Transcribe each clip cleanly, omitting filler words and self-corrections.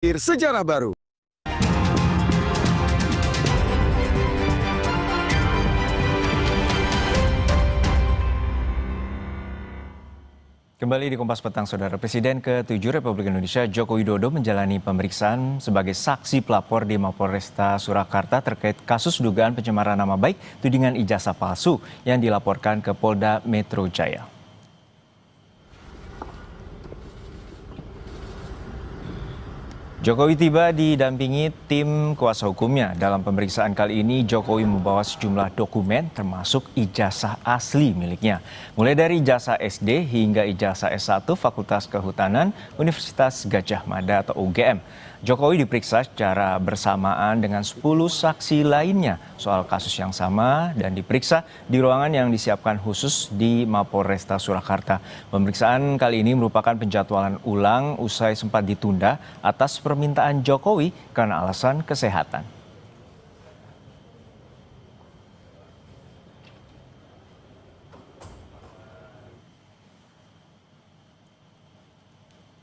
Sejarah baru. Kembali di Kompas Petang, Saudara. Presiden ke-7 Republik Indonesia Joko Widodo menjalani pemeriksaan sebagai saksi pelapor di Mapolresta Surakarta terkait kasus dugaan pencemaran nama baik tudingan ijazah palsu yang dilaporkan ke Polda Metro Jaya. Jokowi tiba didampingi tim kuasa hukumnya. Dalam pemeriksaan kali ini, Jokowi membawa sejumlah dokumen termasuk ijazah asli miliknya. Mulai dari ijazah SD hingga ijazah S1 Fakultas Kehutanan Universitas Gadjah Mada atau UGM. Jokowi diperiksa secara bersamaan dengan 10 saksi lainnya soal kasus yang sama dan diperiksa di ruangan yang disiapkan khusus di Mapolresta Surakarta. Pemeriksaan kali ini merupakan penjadwalan ulang usai sempat ditunda atas permintaan Jokowi karena alasan kesehatan.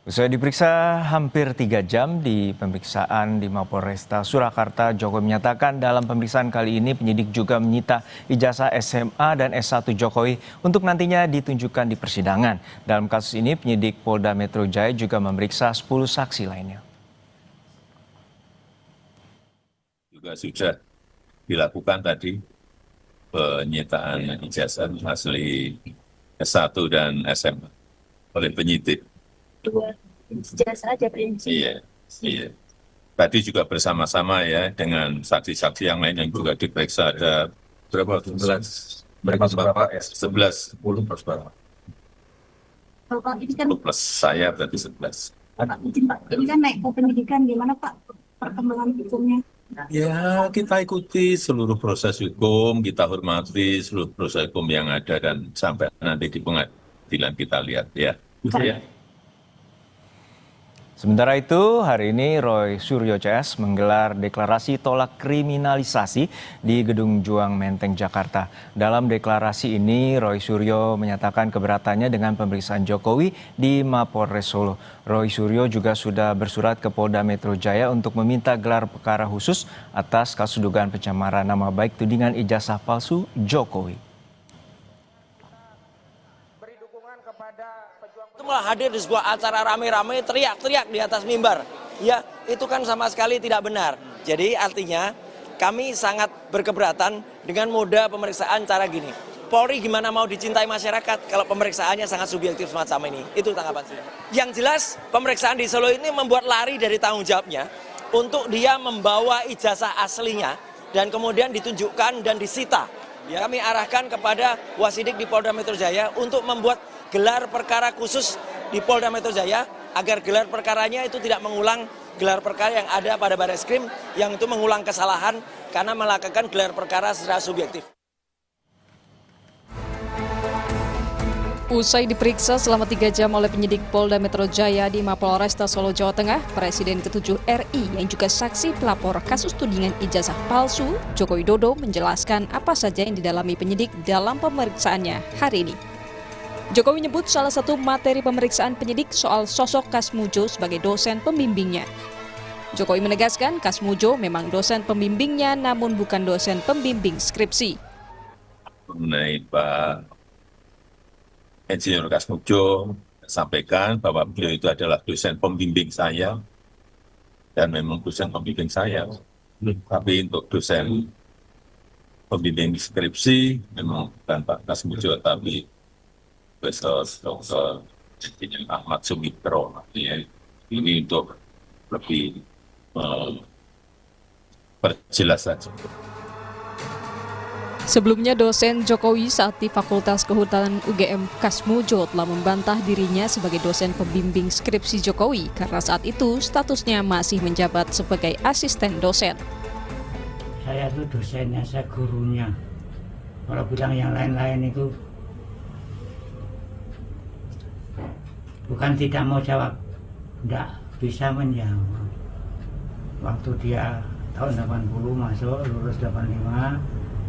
Usai diperiksa hampir 3 jam di pemeriksaan di Mapolresta Surakarta, Jokowi menyatakan dalam pemeriksaan kali ini penyidik juga menyita ijazah SMA dan S1 Jokowi untuk nantinya ditunjukkan di persidangan. Dalam kasus ini penyidik Polda Metro Jaya juga memeriksa 10 saksi lainnya. Juga sudah dilakukan tadi penyitaan ijazah asli S1 dan SMA oleh penyidik. Dua ijazah aja Pak. Iya. Tadi juga bersama-sama ya dengan saksi-saksi yang lain yang juga diperiksa ada berapa? 11. Berapa? 11. 10 plus berapa? Pak, ini kan Plus saya berarti 11. Pak, izin Pak, ini kan naik ke penyidikan, gimana Pak perkembangan hukumnya? Ya, kita ikuti seluruh proses hukum, kita hormati seluruh proses hukum yang ada dan sampai nanti di pengadilan kita lihat ya. Gitu ya. Sementara itu, hari ini Roy Suryo CS menggelar deklarasi tolak kriminalisasi di Gedung Juang Menteng, Jakarta. Dalam deklarasi ini, Roy Suryo menyatakan keberatannya dengan pemeriksaan Jokowi di Mapolres Solo. Roy Suryo juga sudah bersurat ke Polda Metro Jaya untuk meminta gelar perkara khusus atas kasus dugaan pencemaran nama baik tudingan ijazah palsu Jokowi. Itu malah hadir di sebuah acara rame-rame teriak-teriak di atas mimbar. Ya, itu kan sama sekali tidak benar. Jadi artinya kami sangat berkeberatan dengan moda pemeriksaan cara gini. Polri gimana mau dicintai masyarakat kalau pemeriksaannya sangat subjektif semacam ini. Itu tanggapan saya. Yang jelas pemeriksaan di Solo ini membuat lari dari tanggung jawabnya untuk dia membawa ijazah aslinya dan kemudian ditunjukkan dan disita. Ya, kami arahkan kepada Wasidik di Polda Metro Jaya untuk membuat gelar perkara khusus di Polda Metro Jaya agar gelar perkaranya itu tidak mengulang gelar perkara yang ada pada Barreskrim yang itu mengulang kesalahan karena melakukan gelar perkara secara subjektif. Usai diperiksa selama 3 jam oleh penyidik Polda Metro Jaya di Mapolresta Solo, Jawa Tengah, Presiden ke-7 RI yang juga saksi pelapor kasus tudingan ijazah palsu, Joko Widodo menjelaskan apa saja yang didalami penyidik dalam pemeriksaannya hari ini. Jokowi menyebut salah satu materi pemeriksaan penyidik soal sosok Kasmujo sebagai dosen pembimbingnya. Jokowi menegaskan Kasmujo memang dosen pembimbingnya namun bukan dosen pembimbing skripsi. Mengenai Pak Insinyur Kasmujo sampaikan bahwa beliau itu adalah dosen pembimbing saya dan memang dosen pembimbing saya. Tapi untuk dosen pembimbing skripsi memang bukan Pak Kasmujo tapi Profesor Dr. Ahmad Sumitro. Ya, ini untuk lebih perjelas saja. Sebelumnya dosen Jokowi saat di Fakultas Kehutanan UGM Kasmujo telah membantah dirinya sebagai dosen pembimbing skripsi Jokowi karena saat itu statusnya masih menjabat sebagai asisten dosen. Saya itu dosennya, saya gurunya. Kalau bilang yang lain-lain itu bukan tidak mau jawab, tidak bisa menjawab. Waktu dia tahun 80 masuk, lulus 85,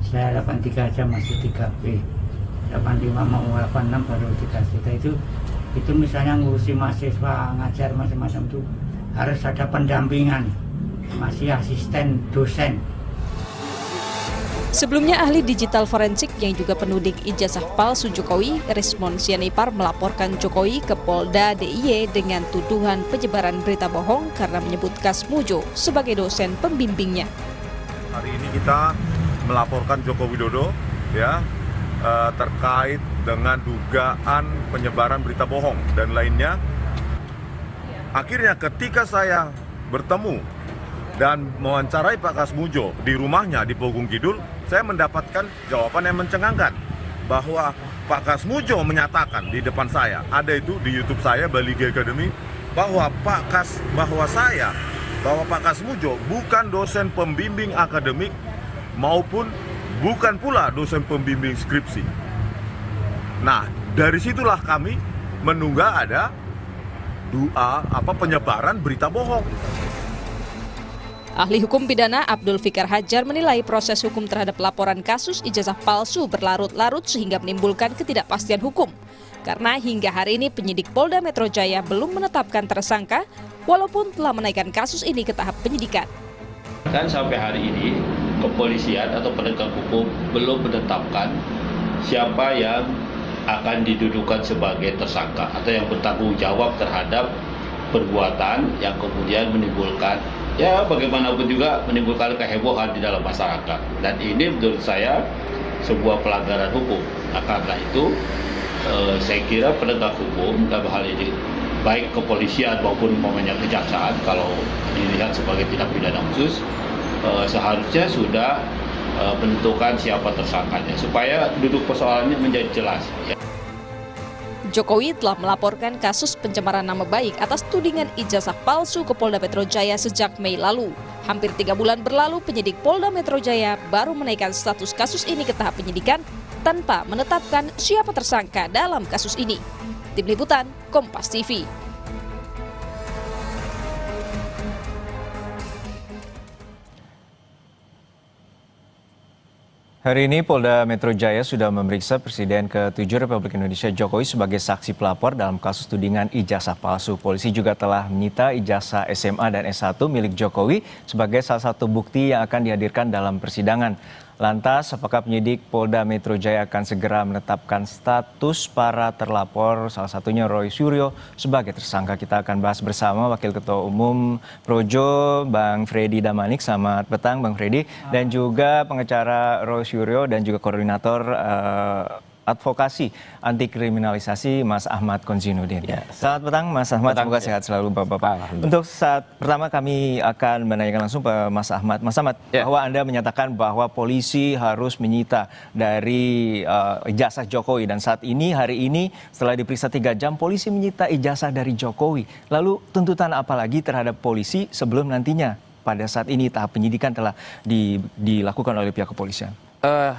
saya 83 aja masih 3B, 85 mau 86 baru 3 juta. Itu misalnya ngurusi mahasiswa, ngajar macam-macam itu harus ada pendampingan, masih asisten dosen. Sebelumnya, ahli digital forensik yang juga penudik ijazah palsu Jokowi, Rismon Sianipar, melaporkan Jokowi ke Polda DIY dengan tuduhan penyebaran berita bohong karena menyebut Kasmujo sebagai dosen pembimbingnya. Hari ini kita melaporkan Joko Widodo ya terkait dengan dugaan penyebaran berita bohong dan lainnya. Akhirnya ketika saya bertemu dan mewawancarai Pak Kasmujo di rumahnya di Pogung Kidul, saya mendapatkan jawaban yang mencengangkan bahwa Pak Kasmujo menyatakan di depan saya, ada itu di YouTube saya Bali G Academy, bahwa Pak Kasmujo bukan dosen pembimbing akademik maupun bukan pula dosen pembimbing skripsi. Nah, dari situlah kami menduga ada penyebaran berita bohong. Ahli hukum pidana Abdul Fikar Hajar menilai proses hukum terhadap laporan kasus ijazah palsu berlarut-larut sehingga menimbulkan ketidakpastian hukum. Karena hingga hari ini penyidik Polda Metro Jaya belum menetapkan tersangka walaupun telah menaikkan kasus ini ke tahap penyidikan. Kan sampai hari ini kepolisian atau penegak hukum belum menetapkan siapa yang akan didudukan sebagai tersangka atau yang bertanggung jawab terhadap perbuatan yang kemudian menimbulkan bagaimanapun juga menimbulkan kehebohan di dalam masyarakat. Dan ini menurut saya sebuah pelanggaran hukum. Nah, karena itu saya kira penegak hukum dalam hal ini baik kepolisian maupun umpamanya kejaksaan kalau dilihat sebagai tindak pidana khusus seharusnya sudah menentukan siapa tersangkanya supaya duduk persoalannya menjadi jelas. Jokowi telah melaporkan kasus pencemaran nama baik atas tudingan ijazah palsu ke Polda Metro Jaya sejak Mei lalu. Hampir 3 bulan berlalu, penyidik Polda Metro Jaya baru menaikkan status kasus ini ke tahap penyidikan tanpa menetapkan siapa tersangka dalam kasus ini. Tim Liputan, Kompas TV. Hari ini Polda Metro Jaya sudah memeriksa Presiden ke-7 Republik Indonesia Jokowi sebagai saksi pelapor dalam kasus tudingan ijazah palsu. Polisi juga telah menyita ijazah SMA dan S1 milik Jokowi sebagai salah satu bukti yang akan dihadirkan dalam persidangan. Lantas, apakah penyidik Polda Metro Jaya akan segera menetapkan status para terlapor, salah satunya Roy Suryo, sebagai tersangka? Kita akan bahas bersama Wakil Ketua Umum Projo, Bang Freddy Damanik. Selamat petang, Bang Freddy. Dan juga pengacara Roy Suryo dan juga koordinator advokasi anti kriminalisasi Mas Ahmad Konzinudin. Ya. Selamat petang Mas Ahmad, semoga sehat selalu Bapak-Bapak. Untuk saat pertama kami akan menanyakan langsung ke Mas Ahmad. Mas Ahmad, bahwa Anda menyatakan bahwa polisi harus menyita dari ijazah Jokowi, dan saat ini hari ini setelah diperiksa 3 jam polisi menyita ijazah dari Jokowi. Lalu tuntutan apa lagi terhadap polisi sebelum nantinya pada saat ini tahap penyidikan telah dilakukan oleh pihak kepolisian?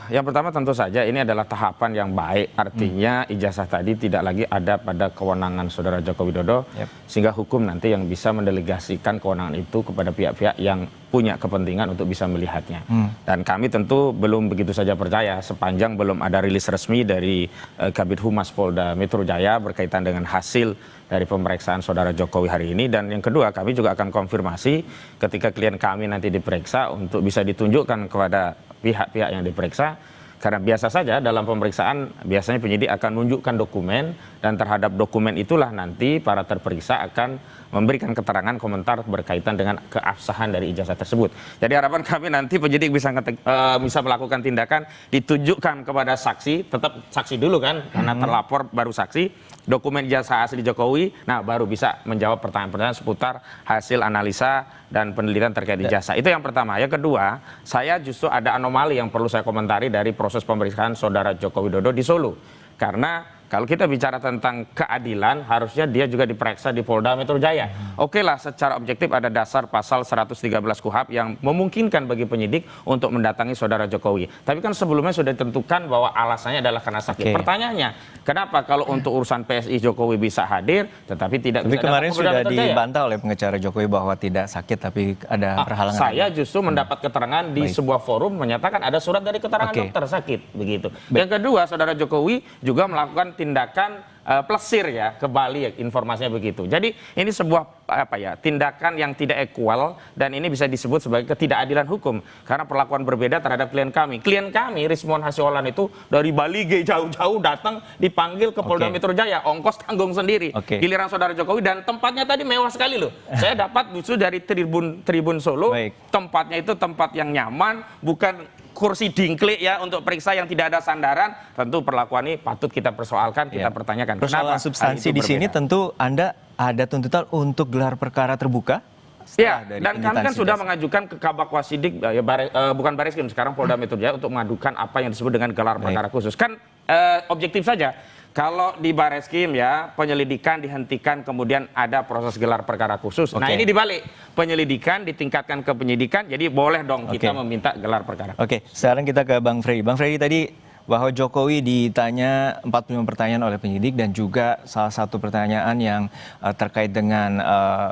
Yang pertama tentu saja ini adalah tahapan yang baik, artinya ijazah tadi tidak lagi ada pada kewenangan Saudara Joko Widodo, sehingga hukum nanti yang bisa mendelegasikan kewenangan itu kepada pihak-pihak yang punya kepentingan untuk bisa melihatnya. Dan kami tentu belum begitu saja percaya sepanjang belum ada rilis resmi dari Kabid Humas Polda Metro Jaya berkaitan dengan hasil dari pemeriksaan Saudara Jokowi hari ini. Dan yang kedua, kami juga akan konfirmasi ketika klien kami nanti diperiksa untuk bisa ditunjukkan kepada pihak-pihak yang diperiksa, karena biasa saja dalam pemeriksaan biasanya penyidik akan menunjukkan dokumen, dan terhadap dokumen itulah nanti para terperiksa akan memberikan keterangan komentar berkaitan dengan keabsahan dari ijazah tersebut. Jadi harapan kami nanti penyidik bisa melakukan tindakan, ditunjukkan kepada saksi, tetap saksi dulu kan, karena terlapor baru saksi, dokumen ijazah asli Jokowi, nah baru bisa menjawab pertanyaan-pertanyaan seputar hasil analisa dan penelitian terkait ijazah. Itu yang pertama. Yang kedua, saya justru ada anomali yang perlu saya komentari dari proses pemeriksaan Saudara Joko Widodo di Solo. Karena kalau kita bicara tentang keadilan, harusnya dia juga diperiksa di Polda Metro Jaya. Oke lah, secara objektif ada dasar pasal 113 KUHP yang memungkinkan bagi penyidik untuk mendatangi Saudara Jokowi. Tapi kan sebelumnya sudah ditentukan bahwa alasannya adalah karena sakit. Pertanyaannya, kenapa kalau untuk urusan PSI Jokowi bisa hadir, tetapi tidak bisa datang kemarin ke Polda sudah Metro Jaya? Dibantah oleh pengacara Jokowi bahwa tidak sakit, tapi ada perhalangan. Saya justru mendapat keterangan di sebuah forum menyatakan ada surat dari keterangan dokter sakit, begitu. Yang kedua, Saudara Jokowi juga melakukan tindakan plesir ya ke Bali, informasinya begitu. Jadi ini sebuah tindakan yang tidak equal, dan ini bisa disebut sebagai ketidakadilan hukum karena perlakuan berbeda terhadap klien kami. Klien kami Rismon Hasiolan itu dari Bali jauh-jauh datang dipanggil ke Polda Metro Jaya, ongkos tanggung sendiri. Giliran saudara Jokowi, dan tempatnya tadi mewah sekali loh. Saya dapat justru dari Tribun Solo. Tempatnya itu tempat yang nyaman, bukan kursi dingklik ya untuk periksa yang tidak ada sandaran. Tentu perlakuan ini patut kita persoalkan, kita pertanyakan. Persoalan substansi di sini tentu Anda ada tuntutan untuk gelar perkara terbuka? Ya, dan kami kan sudah mengajukan ke Kabak Wasidik, bukan Bareskrim, sekarang Polda Metro Jaya, untuk mengadukan apa yang disebut dengan gelar perkara khusus. Kan objektif saja. Kalau di Bareskrim ya, penyelidikan dihentikan, kemudian ada proses gelar perkara khusus. Nah ini dibalik, penyelidikan ditingkatkan ke penyidikan, jadi boleh dong kita meminta gelar perkara. Sekarang kita ke Bang Freddy. Bang Freddy, tadi bahwa Jokowi ditanya 45 pertanyaan oleh penyidik, dan juga salah satu pertanyaan yang terkait dengan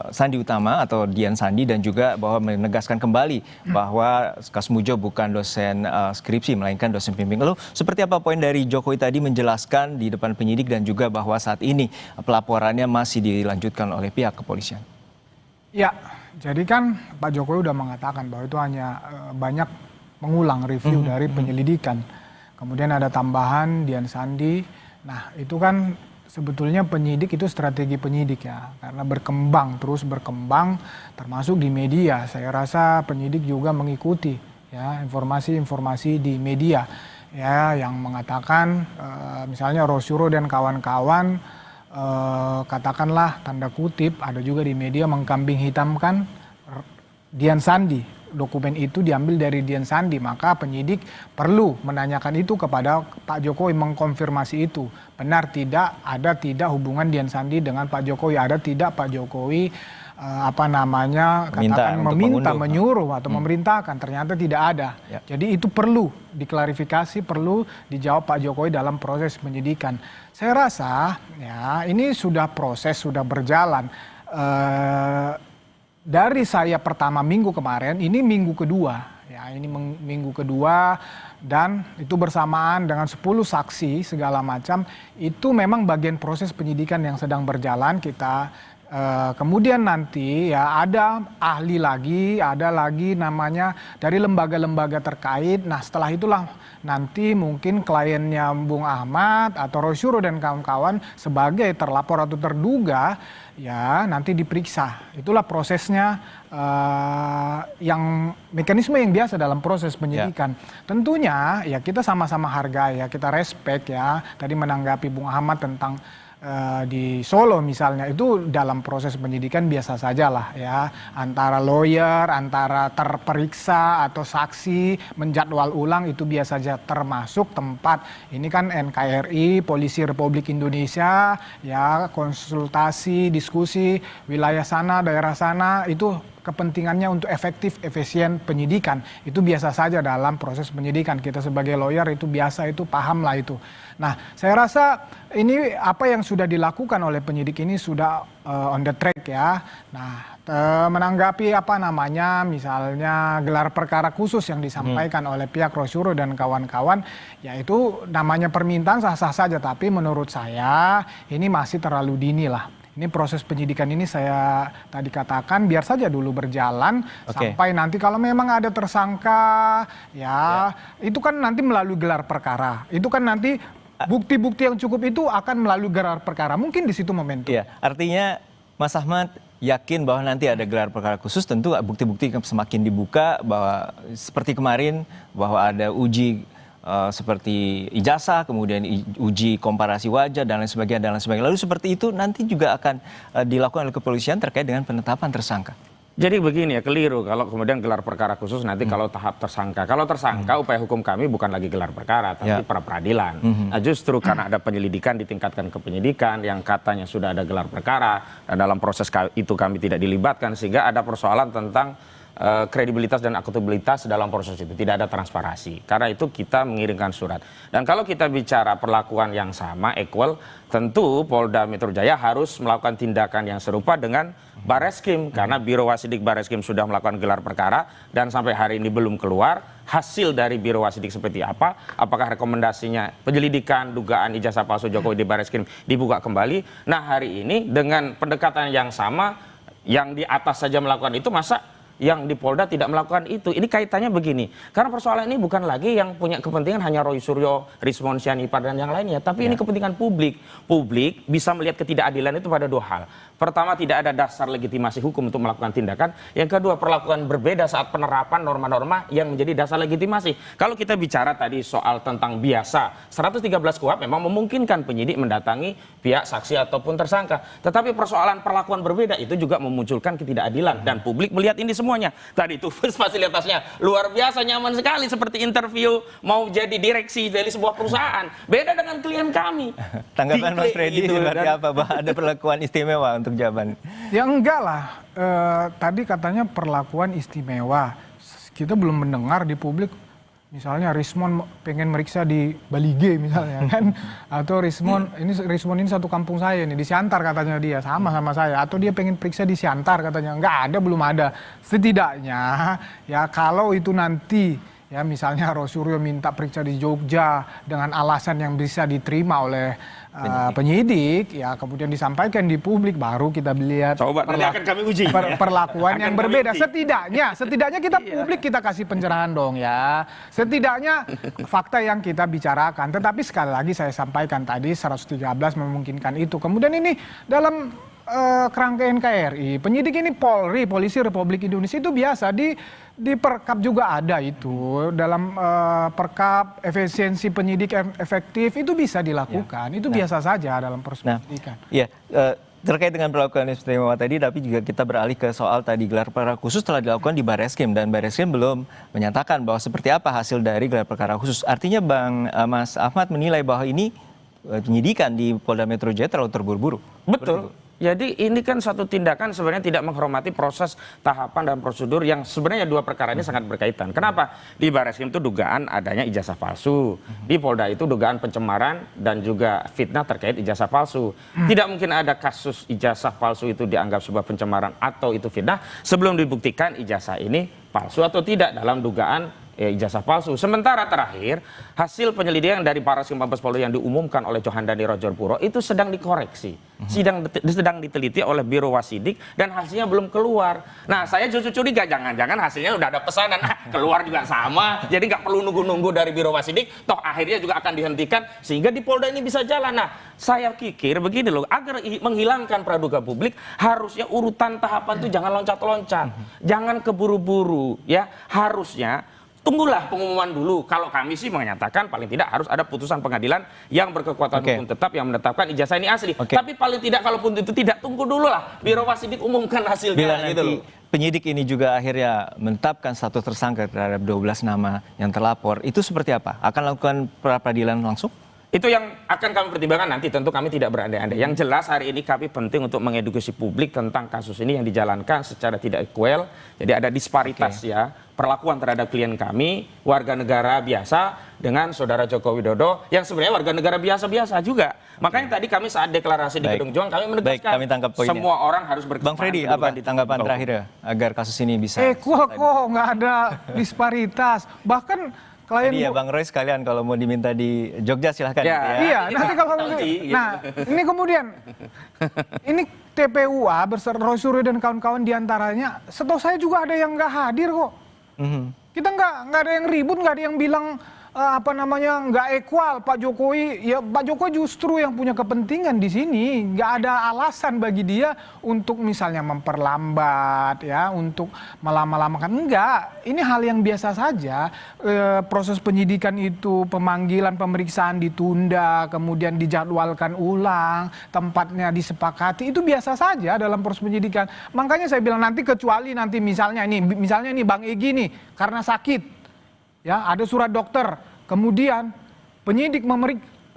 Sandi Utama atau Dian Sandi, dan juga bahwa menegaskan kembali bahwa Kasmujo bukan dosen skripsi melainkan dosen bimbing. Lalu seperti apa poin dari Jokowi tadi menjelaskan di depan penyidik, dan juga bahwa saat ini pelaporannya masih dilanjutkan oleh pihak kepolisian? Ya, jadi kan Pak Jokowi sudah mengatakan bahwa itu hanya banyak mengulang review dari penyelidikan. Kemudian ada tambahan Dian Sandi. Nah itu kan sebetulnya penyidik itu strategi penyidik ya. Karena berkembang, terus berkembang termasuk di media. Saya rasa penyidik juga mengikuti ya informasi-informasi di media. Ya yang mengatakan misalnya Rosyuro dan kawan-kawan katakanlah tanda kutip ada juga di media mengkambing hitamkan Dian Sandi. Dokumen itu diambil dari Dian Sandi, maka penyidik perlu menanyakan itu kepada Pak Jokowi, mengkonfirmasi itu. Benar tidak, ada tidak hubungan Dian Sandi dengan Pak Jokowi, ada tidak Pak Jokowi meminta, menyuruh atau memerintahkan, ternyata tidak ada. Jadi itu perlu diklarifikasi, perlu dijawab Pak Jokowi dalam proses penyidikan. Saya rasa ya ini sudah proses, sudah berjalan. Dari saya pertama minggu kemarin, ini minggu kedua. Ya, ini minggu kedua, dan itu bersamaan dengan 10 saksi segala macam. Itu memang bagian proses penyidikan yang sedang berjalan. Kita kemudian nanti ya ada ahli lagi, ada lagi namanya dari lembaga-lembaga terkait. Nah setelah itulah nanti mungkin kliennya Bung Ahmad atau Rosyuro dan kawan-kawan sebagai terlapor atau terduga ya nanti diperiksa. Itulah prosesnya, yang mekanisme yang biasa dalam proses penyidikan. Tentunya ya kita sama-sama hargai ya, kita respect ya. Tadi menanggapi Bung Ahmad tentang di Solo misalnya, itu dalam proses penyidikan biasa saja lah ya, antara lawyer, antara terperiksa atau saksi menjadwal ulang itu biasa saja, termasuk tempat ini kan NKRI, Polisi Republik Indonesia ya, konsultasi, diskusi wilayah sana, daerah sana, itu kepentingannya untuk efektif, efisien penyidikan. Itu biasa saja dalam proses penyidikan. Kita sebagai lawyer itu biasa, itu paham lah itu. Nah, saya rasa ini apa yang sudah dilakukan oleh penyidik ini sudah on the track ya. Nah, menanggapi misalnya gelar perkara khusus yang disampaikan oleh pihak Rosyuro dan kawan-kawan, ya itu namanya permintaan sah-sah saja. Tapi menurut saya ini masih terlalu dini lah. Ini proses penyidikan ini saya tadi katakan biar saja dulu berjalan sampai nanti kalau memang ada tersangka ya itu kan nanti melalui gelar perkara. Itu kan nanti bukti-bukti yang cukup itu akan melalui gelar perkara. Mungkin di situ momentum. Iya, artinya Mas Ahmad yakin bahwa nanti ada gelar perkara khusus, tentu bukti-bukti semakin dibuka, bahwa seperti kemarin bahwa ada uji seperti ijazah, kemudian uji komparasi wajah dan lain sebagainya. Lalu seperti itu nanti juga akan dilakukan oleh kepolisian terkait dengan penetapan tersangka. Jadi begini ya, keliru kalau kemudian gelar perkara khusus nanti kalau tahap tersangka. Kalau tersangka upaya hukum kami bukan lagi gelar perkara tapi pra peradilan. Nah, justru karena ada penyelidikan ditingkatkan ke penyidikan yang katanya sudah ada gelar perkara dan dalam proses itu kami tidak dilibatkan, sehingga ada persoalan tentang kredibilitas dan akuntabilitas dalam proses itu, tidak ada transparansi. Karena itu kita mengirimkan surat. Dan kalau kita bicara perlakuan yang sama, equal, tentu Polda Metro Jaya harus melakukan tindakan yang serupa dengan Bareskrim, karena Biro Wasidik Bareskrim sudah melakukan gelar perkara dan sampai hari ini belum keluar hasil dari Biro Wasidik seperti apa, apakah rekomendasinya penyelidikan dugaan ijazah palsu Jokowi di Bareskrim dibuka kembali. Nah, hari ini dengan pendekatan yang sama, yang di atas saja melakukan itu, masa yang di Polda tidak melakukan itu? Ini kaitannya begini, karena persoalan ini bukan lagi yang punya kepentingan hanya Roy Suryo, Rismon Sianipar dan yang lainnya, tapi ini kepentingan publik. Publik bisa melihat ketidakadilan itu pada dua hal. Pertama, tidak ada dasar legitimasi hukum untuk melakukan tindakan. Yang kedua, perlakuan berbeda saat penerapan norma-norma yang menjadi dasar legitimasi. Kalau kita bicara tadi soal tentang biasa, 113 KUHP memang memungkinkan penyidik mendatangi pihak saksi ataupun tersangka. Tetapi persoalan perlakuan berbeda itu juga memunculkan ketidakadilan. Dan publik melihat ini semuanya. Tadi itu fasilitasnya luar biasa nyaman sekali, seperti interview mau jadi direksi dari sebuah perusahaan. Beda dengan klien kami. Tanggapan Mas Freddy seperti apa, Bah? Ada perlakuan istimewa untuk jawaban? Ya enggak lah. Tadi katanya perlakuan istimewa. Kita belum mendengar di publik, misalnya Rismon pengen meriksa di Balige misalnya kan, atau Rismon ini satu kampung saya nih, di Siantar katanya dia, sama saya, atau dia pengen periksa di Siantar katanya. Enggak ada, belum ada. Setidaknya ya kalau itu nanti ya misalnya Roy Suryo minta periksa di Jogja dengan alasan yang bisa diterima oleh penyidik, ya kemudian disampaikan di publik, baru kita lihat Coba nanti akan kami uji perlakuan yang berbeda. Setidaknya kita publik kita kasih pencerahan dong ya. Setidaknya fakta yang kita bicarakan. Tetapi sekali lagi saya sampaikan tadi 113 memungkinkan itu. Kemudian ini dalam kerangka NKRI, penyidik ini Polri, Polisi Republik Indonesia, itu biasa di Perkap juga ada itu, dalam Perkap efisiensi penyidik efektif itu bisa dilakukan, itu biasa saja dalam proses penyidikan. Iya, terkait dengan perlakuan istimewa tadi, tapi juga kita beralih ke soal tadi gelar perkara khusus telah dilakukan di Bareskrim, dan Bareskrim belum menyatakan bahwa seperti apa hasil dari gelar perkara khusus. Artinya Mas Ahmad menilai bahwa ini penyidikan di Polda Metro Jaya terlalu terburu-buru. Betul. Jadi ini kan satu tindakan sebenarnya tidak menghormati proses tahapan dan prosedur yang sebenarnya dua perkara ini sangat berkaitan. Kenapa? Di Bareskrim itu dugaan adanya ijazah palsu. Di Polda itu dugaan pencemaran dan juga fitnah terkait ijazah palsu. Tidak mungkin ada kasus ijazah palsu itu dianggap sebuah pencemaran atau itu fitnah sebelum dibuktikan ijazah ini palsu atau tidak dalam dugaan ijazah palsu. Sementara terakhir, hasil penyelidikan dari Bareskrim Mabes Polri yang diumumkan oleh Johandani Rojorpuro itu sedang dikoreksi, sedang diteliti oleh Biro Wasidik dan hasilnya belum keluar. Nah, saya justru curiga jangan-jangan hasilnya udah ada pesanan, keluar juga sama, jadi nggak perlu nunggu-nunggu dari Biro Wasidik, toh akhirnya juga akan dihentikan sehingga di Polda ini bisa jalan. Nah, saya pikir begini loh, agar menghilangkan praduga publik harusnya urutan tahapan itu jangan loncat-loncat, jangan keburu-buru, ya harusnya tunggulah pengumuman dulu. Kalau kami sih menyatakan paling tidak harus ada putusan pengadilan yang berkekuatan hukum tetap yang menetapkan ijazah ini asli. Tapi paling tidak kalaupun itu tidak, tunggu dulu lah Biro Wasidik umumkan hasilnya. Bila gitu nanti loh. penyidik ini juga akhirnya menetapkan status tersangka terhadap 12 nama yang terlapor, itu seperti apa? Akan lakukan pra-peradilan langsung? Itu yang akan kami pertimbangkan nanti, tentu kami tidak berandai-andai. Yang jelas hari ini kami penting untuk mengedukasi publik tentang kasus ini yang dijalankan secara tidak equal. Jadi ada disparitas ya, perlakuan terhadap klien kami, warga negara biasa dengan Saudara Joko Widodo yang sebenarnya warga negara biasa-biasa juga. Makanya tadi kami saat deklarasi di Gedung Juang kami menegaskan kami tangkap poinnya. Semua orang harus berkesempatan. Bang Freddy, apa tanggapan terakhir ya agar kasus ini bisa Equal kok, nggak ada disparitas. Bahkan klien Iya, Bang Roy sekalian kalau mau diminta di Jogja silahkan. Ya, gitu ya. Iya, nanti kalau nah ini kemudian ini TPUA beserta Roy Suryo dan kawan-kawan diantaranya, setahu saya juga ada yang nggak hadir kok. Kita nggak ada yang ribut, nggak ada yang bilang nggak equal Pak Jokowi. Ya Pak Jokowi justru yang punya kepentingan di sini. Nggak ada alasan bagi dia untuk misalnya memperlambat ya, untuk melama-lamakan. Enggak, ini hal yang biasa saja. Proses penyidikan itu, pemanggilan pemeriksaan ditunda, kemudian dijadwalkan ulang, tempatnya disepakati, itu biasa saja dalam proses penyidikan. Makanya saya bilang nanti, kecuali nanti misalnya nih Bang Egy nih karena sakit. Ya, ada surat dokter, kemudian penyidik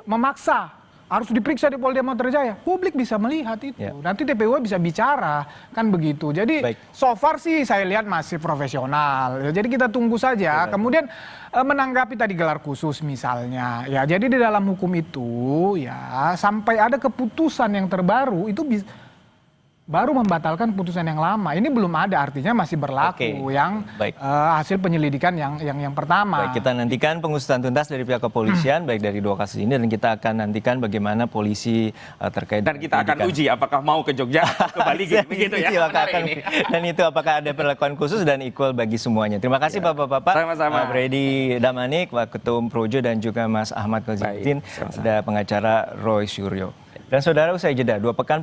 memaksa harus diperiksa di Polda Metro Jaya. Publik bisa melihat itu. Nanti TPU bisa bicara, kan begitu. Jadi so far sih saya lihat masih profesional. Ya, jadi kita tunggu saja. Kemudian menanggapi tadi gelar khusus misalnya. Ya, jadi di dalam hukum itu ya sampai ada keputusan yang terbaru itu baru membatalkan putusan yang lama. Ini belum ada, artinya masih berlaku yang hasil penyelidikan yang pertama. Baik, kita nantikan pengusutan tuntas dari pihak kepolisian, baik dari 2 kasus ini, dan kita akan nantikan bagaimana polisi terkait. Dan kita akan uji apakah mau ke Jogja atau ke Bali begitu ya. Dan itu apakah ada perlakuan khusus dan equal bagi semuanya. Terima kasih Bapak-Bapak. Sama-sama. Freddy Damanik, Ketum Projo, dan juga Mas Ahmad Kozidin, ada pengacara Roy Suryo. Dan saudara, usai jeda 2 pekan